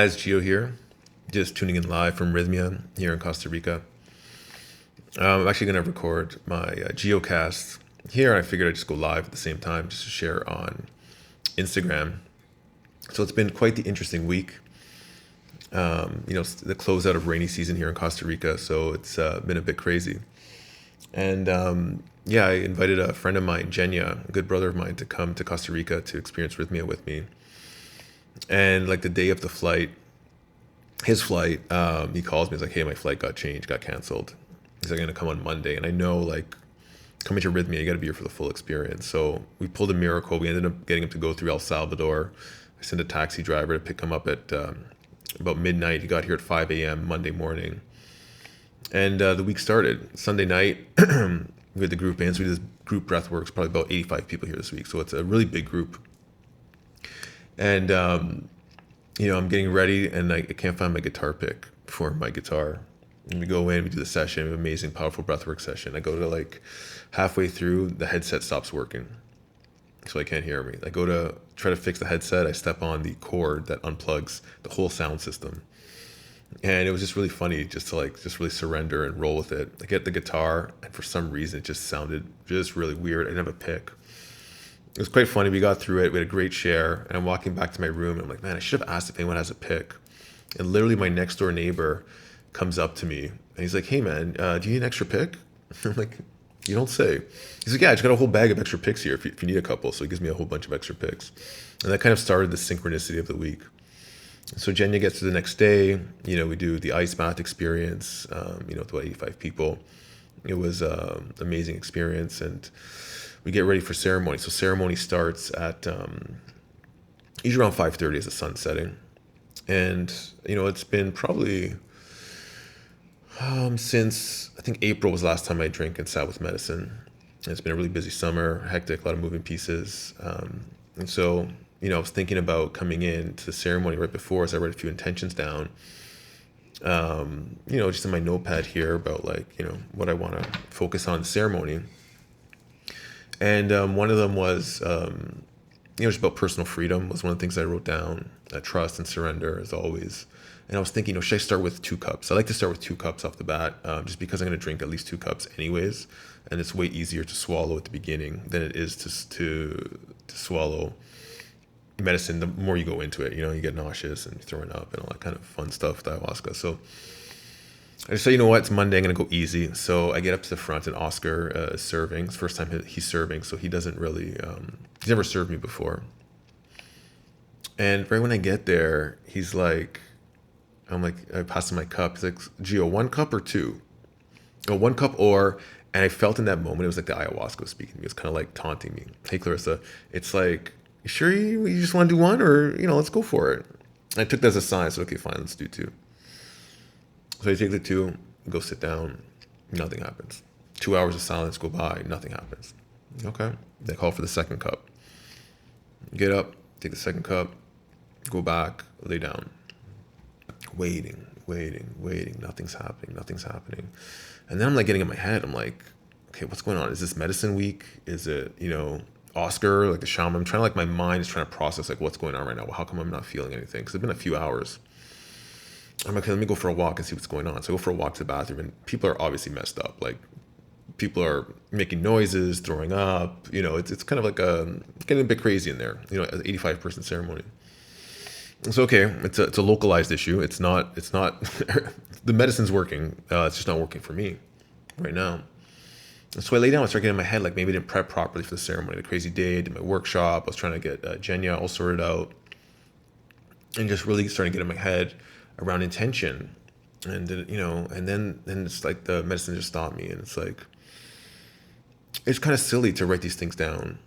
Guys, Gio here, just tuning in live from Rhythmia here in Costa Rica. I'm actually going to record my Giocast here. I figured I'd just go live at the same time just to share on Instagram. So it's been quite the interesting week. The closeout of rainy season here in Costa Rica, so it's been a bit crazy. And I invited a friend of mine, Jenya, a good brother of mine, to come to Costa Rica to experience Rhythmia with me. And like the day of the flight, his flight, he calls me. He's like, "Hey, my flight got changed, got canceled." He's like, "I'm gonna come on Monday," and I know like coming to Rhythmia, you got to be here for the full experience. So we pulled a miracle. We ended up getting him to go through El Salvador. I sent a taxi driver to pick him up at about midnight. He got here at 5 a.m. Monday morning, and the week started Sunday night. We had the group in, so we did this group breathworks. Probably about 85 people here this week, so it's a really big group. And I'm getting ready, and I can't find my guitar pick for my guitar. And we go in, we do the session, an amazing, powerful breathwork session. I go to like halfway through, the headset stops working, so I can't hear me. I go to try to fix the headset. I step on the cord that unplugs the whole sound system, and it was just really funny just to just really surrender and roll with it. I get the guitar, and for some reason, it just sounded just really weird. I didn't have a pick. It was quite funny. We got through it. We had a great share. And I'm walking back to my room. And I'm like, man, I should have asked if anyone has a pick. And literally my next door neighbor comes up to me. And he's like, "Hey, man, do you need an extra pick?" I'm like, "You don't say." He's like, "Yeah, I just got a whole bag of extra picks here if you need a couple." So he gives me a whole bunch of extra picks. And that kind of started the synchronicity of the week. So Jenya gets to the next day. We do the ice bath experience, with about 85 people. It was an amazing experience. And we get ready for ceremony. So ceremony starts at usually around 5:30 as the sun's setting. And, it's been probably since I think April was the last time I drank and sat with medicine. It's been a really busy summer, hectic, a lot of moving pieces. And so, I was thinking about coming in to the ceremony right before as I wrote a few intentions down, just in my notepad here about what I want to focus on in the ceremony. And one of them was, just about personal freedom was one of the things I wrote down. Trust and surrender, as always. And I was thinking, should I start with 2 cups? I like to start with 2 cups off the bat, just because I'm going to drink at least 2 cups anyways. And it's way easier to swallow at the beginning than it is to swallow medicine the more you go into it. You get nauseous and you're throwing up and all that kind of fun stuff, the ayahuasca. So I just say, it's Monday, I'm going to go easy. So I get up to the front, and Oscar is serving. It's the first time he's serving, so he doesn't really, he's never served me before. And right when I get there, he's like, I pass him my cup. He's like, "Gio, 1 cup or 2? Oh, 1 cup and I felt in that moment, it was like the ayahuasca was speaking to me. It was kind of like taunting me. "Hey, Clarissa, it's like, you sure you just want to do 1, or, let's go for it." And I took that as a sign. I said, "Okay, fine, let's do 2. So I take the 2, go sit down, nothing happens. 2 hours of silence go by, nothing happens. Okay. They call for the 2nd cup. Get up, take the 2nd cup, go back, lay down. Waiting, nothing's happening. And then I'm like getting in my head, I'm like, okay, what's going on? Is this medicine week? Is it, Oscar, like the shaman? I'm trying to, my mind is trying to process what's going on right now. Well, how come I'm not feeling anything? Because it's been a few hours. I'm like, okay, let me go for a walk and see what's going on. So I go for a walk to the bathroom, and people are obviously messed up. People are making noises, throwing up. It's kind of getting a bit crazy in there. An 85-person ceremony. So okay, it's a localized issue. It's not the medicine's working. It's just not working for me right now. And so I lay down and start getting in my head maybe I didn't prep properly for the ceremony. The crazy day, I did my workshop. I was trying to get Jenya all sorted out, and just really starting to get in my head around intention. And then it's like the medicine just stopped me, and it's kind of silly to write these things down.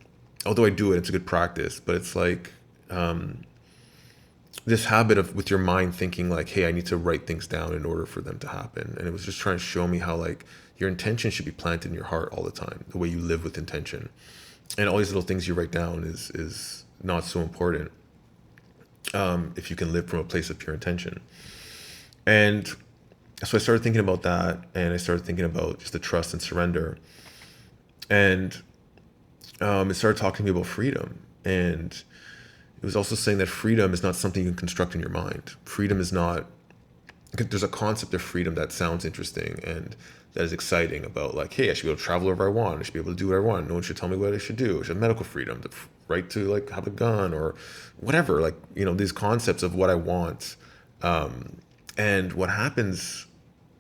Although I do it, it's a good practice, but it's this habit of with your mind thinking hey, I need to write things down in order for them to happen. And it was just trying to show me how your intention should be planted in your heart all the time, the way you live with intention. And all these little things you write down is not so important if you can live from a place of pure intention. And so I started thinking about that, and I started thinking about just the trust and surrender. And it started talking to me about freedom. And It was also saying that freedom is not something you can construct in your mind. Freedom is not, there's a concept of freedom that sounds interesting and that is exciting about like, hey, I should be able to travel wherever I want. I should be able to do what I want. No one should tell me what I should do. I should have medical freedom, the right to like have a gun or whatever. Like, these concepts of what I want. And what happens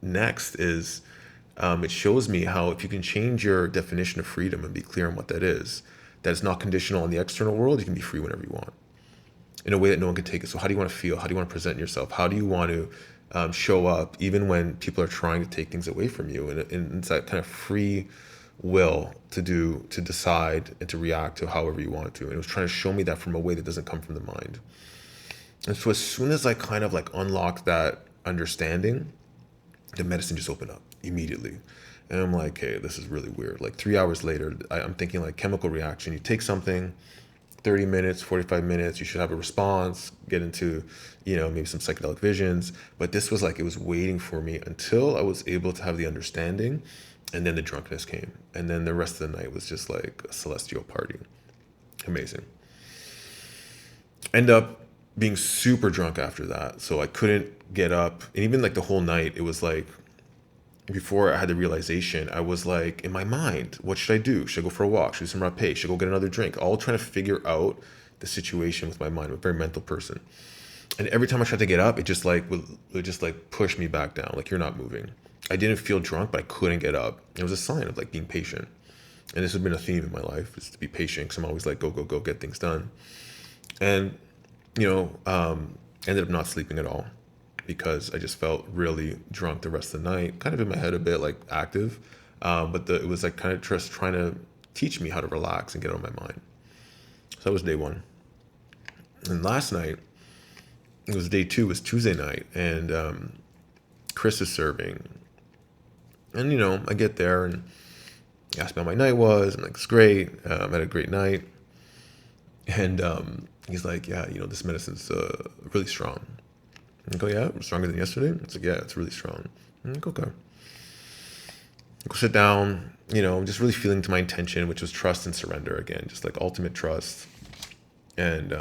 next is it shows me how if you can change your definition of freedom and be clear on what that is, that it's not conditional on the external world, you can be free whenever you want in a way that no one can take it. So how do you want to feel? How do you want to present yourself? How do you want to show up even when people are trying to take things away from you? And it's that kind of free will to decide and to react to however you want to. And it was trying to show me that from a way that doesn't come from the mind. And so as soon as I kind of like unlocked that understanding, the medicine just opened up immediately. And I'm like, hey, this is really weird. Like 3 hours later, I'm thinking like chemical reaction. You take something, 30 minutes, 45 minutes, you should have a response, get into, maybe some psychedelic visions. But this was like, it was waiting for me until I was able to have the understanding. And then the drunkenness came. And then the rest of the night was just like a celestial party. Amazing. End up being super drunk after that. So I couldn't get up. And even like the whole night, it was like, before I had the realization, I was like, in my mind, what should I do? Should I go for a walk? Should I do some rapé? Should I go get another drink? All trying to figure out the situation with my mind. I'm a very mental person. And every time I tried to get up, it just like would just like push me back down. Like, you're not moving. I didn't feel drunk, but I couldn't get up. It was a sign of like being patient. And this has been a theme in my life, is to be patient, because I'm always like, go, go, go, get things done. And, ended up not sleeping at all, because I just felt really drunk the rest of the night, kind of in my head a bit, like active. But it was like kind of just trying to teach me how to relax and get out of my mind. So that was day one. And last night, it was day two, it was Tuesday night, and Chris is serving. And, I get there and he asked me how my night was. I'm like, it's great. I had a great night. And he's like, yeah, this medicine's really strong. I go, yeah, stronger than yesterday? It's like, yeah, it's really strong. I'm like, okay. I go sit down, just really feeling to my intention, which was trust and surrender again, just like ultimate trust. And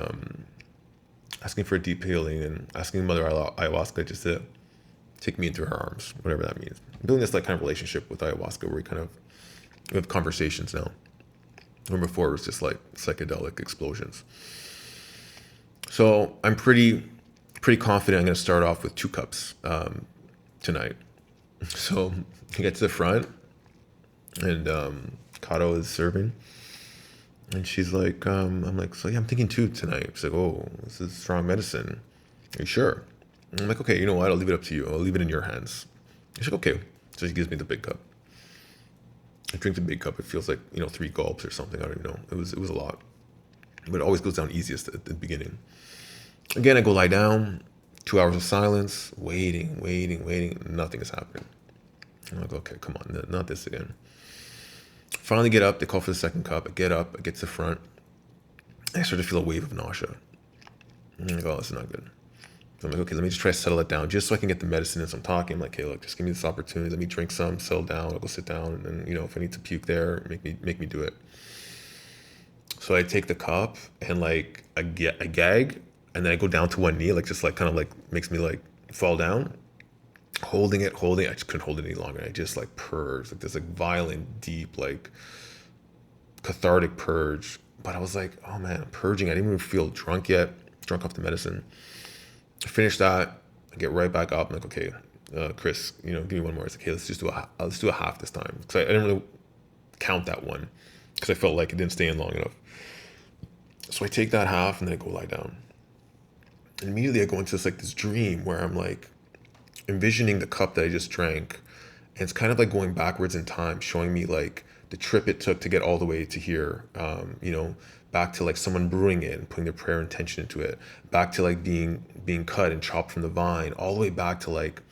asking for a deep healing and asking Mother Ayahuasca just to take me into her arms, whatever that means. Building this like kind of relationship with Ayahuasca where we have conversations now. Where before it was just like psychedelic explosions. So I'm pretty confident I'm going to start off with 2 cups tonight. So I get to the front, and Kato is serving, and she's like, I'm like, so yeah, I'm thinking 2 tonight. She's like, oh, this is strong medicine. Are you sure? And I'm like, okay, you know what? I'll leave it up to you. I'll leave it in your hands. She's like, okay. So she gives me the big cup. I drink the big cup. It feels like 3 gulps or something. I don't even know. It was a lot, but it always goes down easiest at the beginning. Again, I go lie down. 2 hours of silence, waiting. Nothing is happening. I'm like, okay, come on, not this again. Finally get up. They call for the second cup. I get up. I get to the front. I start to feel a wave of nausea. I'm like, oh, this is not good. So I'm like, okay, let me just try to settle it down just so I can get the medicine as I'm talking. I'm like, hey, look, just give me this opportunity. Let me drink some, settle down. I'll go sit down. And then, if I need to puke there, make me do it. So I take the cup and like, I gag. And then I go down to one knee, like just like kind of like makes me like fall down. Holding it. I just couldn't hold it any longer. I just like purged, like this like violent, deep, like cathartic purge. But I was like, oh man, I'm purging. I didn't even feel drunk yet. Drunk off the medicine. I finish that. I get right back up. I'm like, okay, Chris, give me one more. It's like, okay, let's do a half this time. Because I didn't really count that one because I felt like it didn't stay in long enough. So I take that half and then I go lie down. And immediately I go into this dream where I'm like envisioning the cup that I just drank. And it's kind of like going backwards in time, showing me like the trip it took to get all the way to here, back to like someone brewing it and putting their prayer intention into it, back to like being cut and chopped from the vine, all the way back to like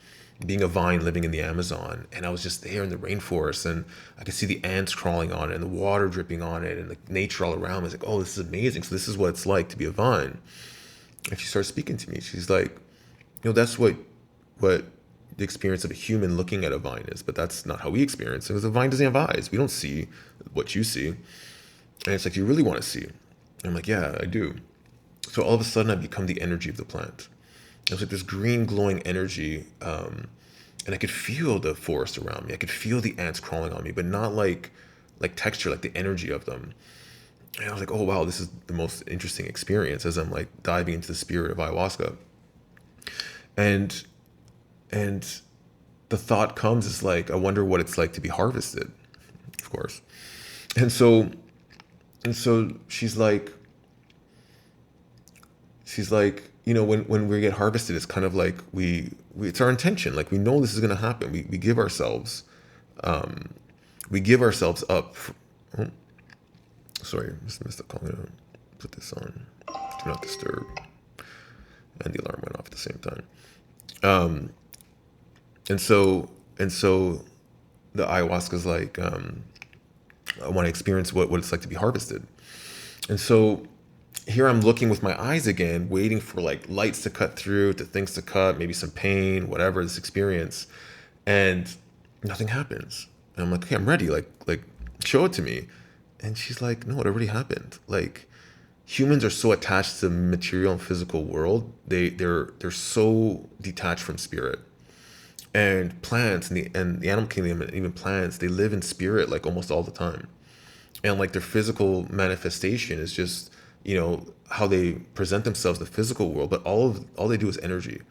being a vine living in the Amazon. And I was just there in the rainforest and I could see the ants crawling on it and the water dripping on it and like nature all around me. I was like, oh, this is amazing. So this is what it's like to be a vine. And she starts speaking to me. She's like, that's what the experience of a human looking at a vine is, but that's not how we experience it, because a vine doesn't have eyes. We don't see what you see. And it's like, do you really want to see? And I'm like, yeah, I do. So all of a sudden I become the energy of the plant. It was like this green glowing energy, and I could feel the forest around me. I could feel the ants crawling on me, but not like texture, like the energy of them. And I was like, oh wow, this is the most interesting experience as I'm like diving into the spirit of ayahuasca. And and the thought comes is like, I wonder what it's like to be harvested, of course. And so she's like, when we get harvested, it's kind of like we it's our intention. Like we know this is gonna happen. We give ourselves up. Oh, sorry, just missed a call. I'm gonna put this on. Do not disturb. And the alarm went off at the same time. Um, and so the ayahuasca is like, I want to experience what it's like to be harvested. And so here I'm looking with my eyes again, waiting for like lights to cut through, to things to cut, maybe some pain, whatever this experience, and nothing happens. And I'm like, okay, I'm ready. Like, show it to me. And she's like, no, it already happened. Like, humans are so attached to the material and physical world. They're so detached from spirit. And plants and the animal kingdom and even plants, they live in spirit like almost all the time. And like their physical manifestation is just how they present themselves in the physical world, but all they do is energy,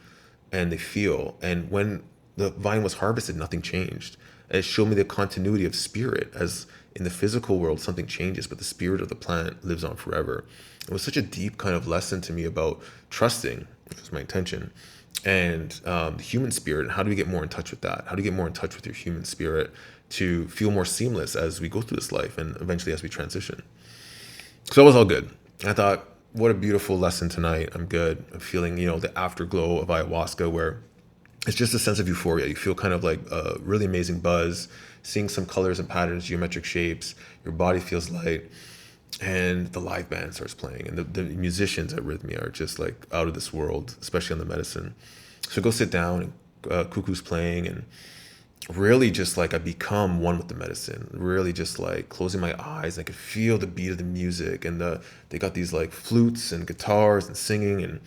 and they feel. And when the vine was harvested, nothing changed. And it showed me the continuity of spirit, as in the physical world something changes, but the spirit of the plant lives on forever. It was such a deep kind of lesson to me about trusting, which was my intention, and the human spirit, and how do we get more in touch with that? How do you get more in touch with your human spirit to feel more seamless as we go through this life and eventually as we transition? So it was all good. I thought, what a beautiful lesson tonight. I'm good. I'm feeling, the afterglow of ayahuasca, where it's just a sense of euphoria. You feel kind of like a really amazing buzz, seeing some colors and patterns, geometric shapes. Your body feels light, and the live band starts playing, and the musicians at Rhythmia are just like out of this world, especially on the medicine. So go sit down, and Cuckoo's playing, and really just like I become one with the medicine. Really just like closing my eyes, I could feel the beat of the music, and they got these like flutes and guitars and singing, and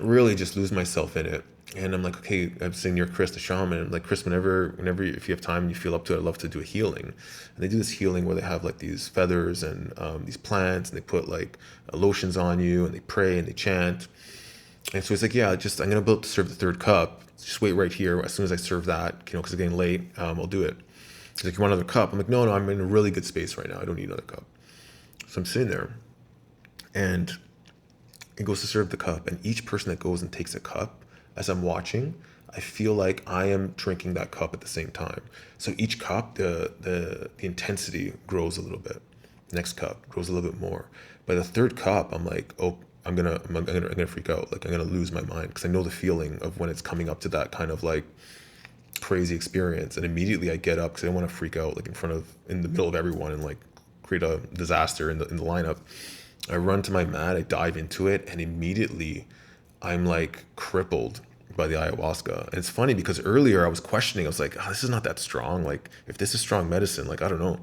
really just lose myself in it. And I'm like, okay, I'm sitting near Chris, the shaman. I'm like, Chris, whenever if you have time and you feel up to it, I'd love to do a healing. And they do this healing where they have like these feathers and these plants, and they put like lotions on you, and they pray and they chant. And so he's like, yeah, just I'm gonna about to serve the third cup. Just wait right here. As soon as I serve that, because it's getting late, I'll do it. He's like, you want another cup? I'm like, no, I'm in a really good space right now. I don't need another cup. So I'm sitting there, and he goes to serve the cup, and each person that goes and takes a cup, as I'm watching, I feel like I am drinking that cup at the same time. So each cup, the intensity grows a little bit. Next cup grows a little bit more. By the third cup, I'm like, oh, I'm gonna freak out. Like I'm gonna lose my mind, because I know the feeling of when it's coming up to that kind of like crazy experience. And immediately I get up, because I don't want to freak out like in the middle of everyone, and like create a disaster in the lineup. I run to my mat, I dive into it, and immediately I'm like crippled by the ayahuasca. And it's funny, because earlier I was questioning. I was like, oh, this is not that strong. Like if this is strong medicine, like I don't know,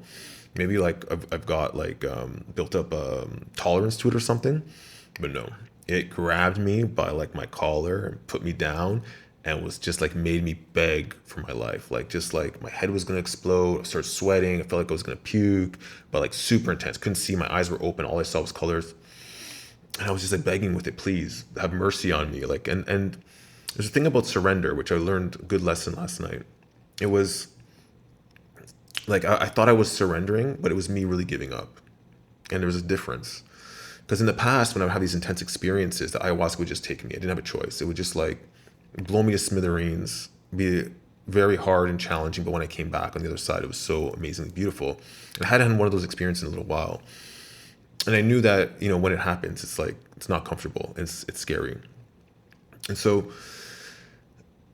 maybe like I've got like built up tolerance to it or something. But no, it grabbed me by like my collar and put me down, and was just like made me beg for my life. Like just like my head was gonna explode. I started sweating. I felt like I was gonna puke, but like super intense. Couldn't see. My eyes were open. All I saw was colors. And I was just like begging with it, please have mercy on me. Like, and there's a thing about surrender, which I learned a good lesson last night. It was like I thought I was surrendering, but it was me really giving up. And there was a difference. Because in the past, when I would have these intense experiences, the ayahuasca would just take me. I didn't have a choice. It would just like blow me to smithereens, be very hard and challenging. But when I came back on the other side, it was so amazingly beautiful. And I hadn't had one of those experiences in a little while. And I knew that, when it happens, it's like, it's not comfortable. It's scary. And so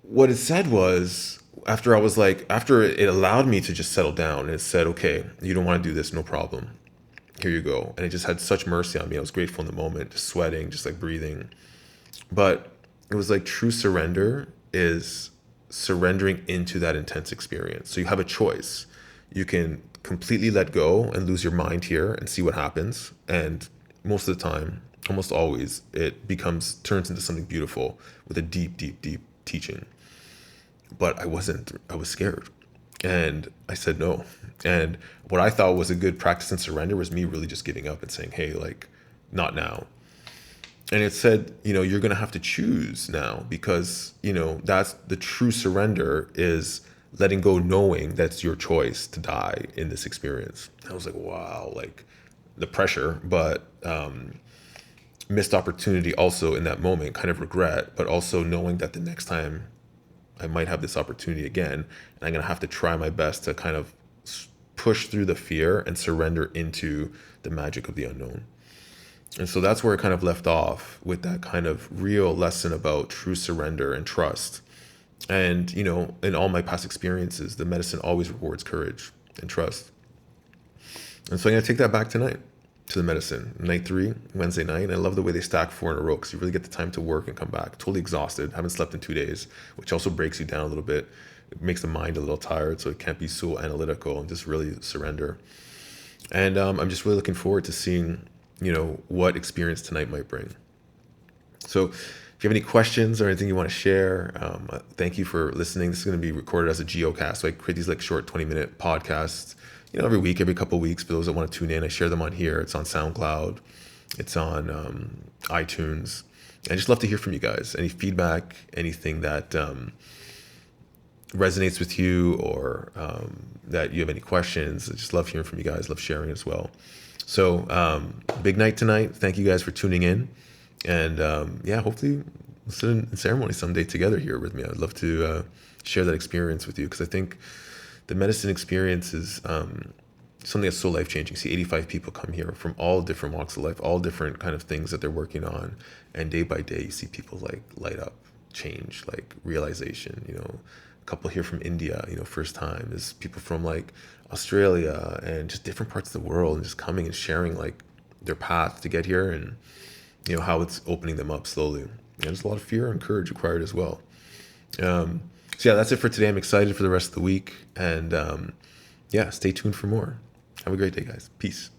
what it said was, after it allowed me to just settle down, and it said, okay, you don't want to do this, no problem. Here you go. And it just had such mercy on me. I was grateful in the moment, just sweating, just like breathing. But it was like true surrender is surrendering into that intense experience. So you have a choice. You can completely let go and lose your mind here and see what happens. And most of the time, almost always it turns into something beautiful with a deep, deep, deep teaching. But I wasn't. I was scared, and I said no. And what I thought was a good practice in surrender was me really just giving up and saying, hey, like, not now. And it said, you're going to have to choose now, because, that's the true surrender, is letting go, knowing that's your choice to die in this experience. I was like, wow, like the pressure, but missed opportunity also in that moment, kind of regret, but also knowing that the next time I might have this opportunity again, and I'm going to have to try my best to kind of push through the fear and surrender into the magic of the unknown. And so that's where I kind of left off, with that kind of real lesson about true surrender and trust. And, in all my past experiences, the medicine always rewards courage and trust. And so I'm going to take that back tonight to the medicine. Night 3, Wednesday night. And I love the way they stack 4 in a row, because you really get the time to work and come back. Totally exhausted. Haven't slept in 2 days, which also breaks you down a little bit. It makes the mind a little tired, so it can't be so analytical, and just really surrender. And I'm just really looking forward to seeing, what experience tonight might bring. So if you have any questions or anything you want to share, thank you for listening. This is going to be recorded as a Giocast. So I create these like short 20-minute podcasts, every week, every couple of weeks. For those that want to tune in, I share them on here. It's on SoundCloud. It's on iTunes. I just love to hear from you guys. Any feedback, anything that resonates with you, or that you have any questions. I just love hearing from you guys. Love sharing as well. So big night tonight. Thank you guys for tuning in. And hopefully we'll sit in ceremony someday together here with me. I'd love to share that experience with you, because I think the medicine experience is something that's so life-changing. See, 85 people come here from all different walks of life, all different kind of things that they're working on. And day by day, you see people like light up, change, like realization, a couple here from India, first time. There's people from like Australia and just different parts of the world, and just coming and sharing like their path to get here, and how it's opening them up slowly. And there's a lot of fear and courage required as well. So that's it for today. I'm excited for the rest of the week, and stay tuned for more. Have a great day, guys. Peace.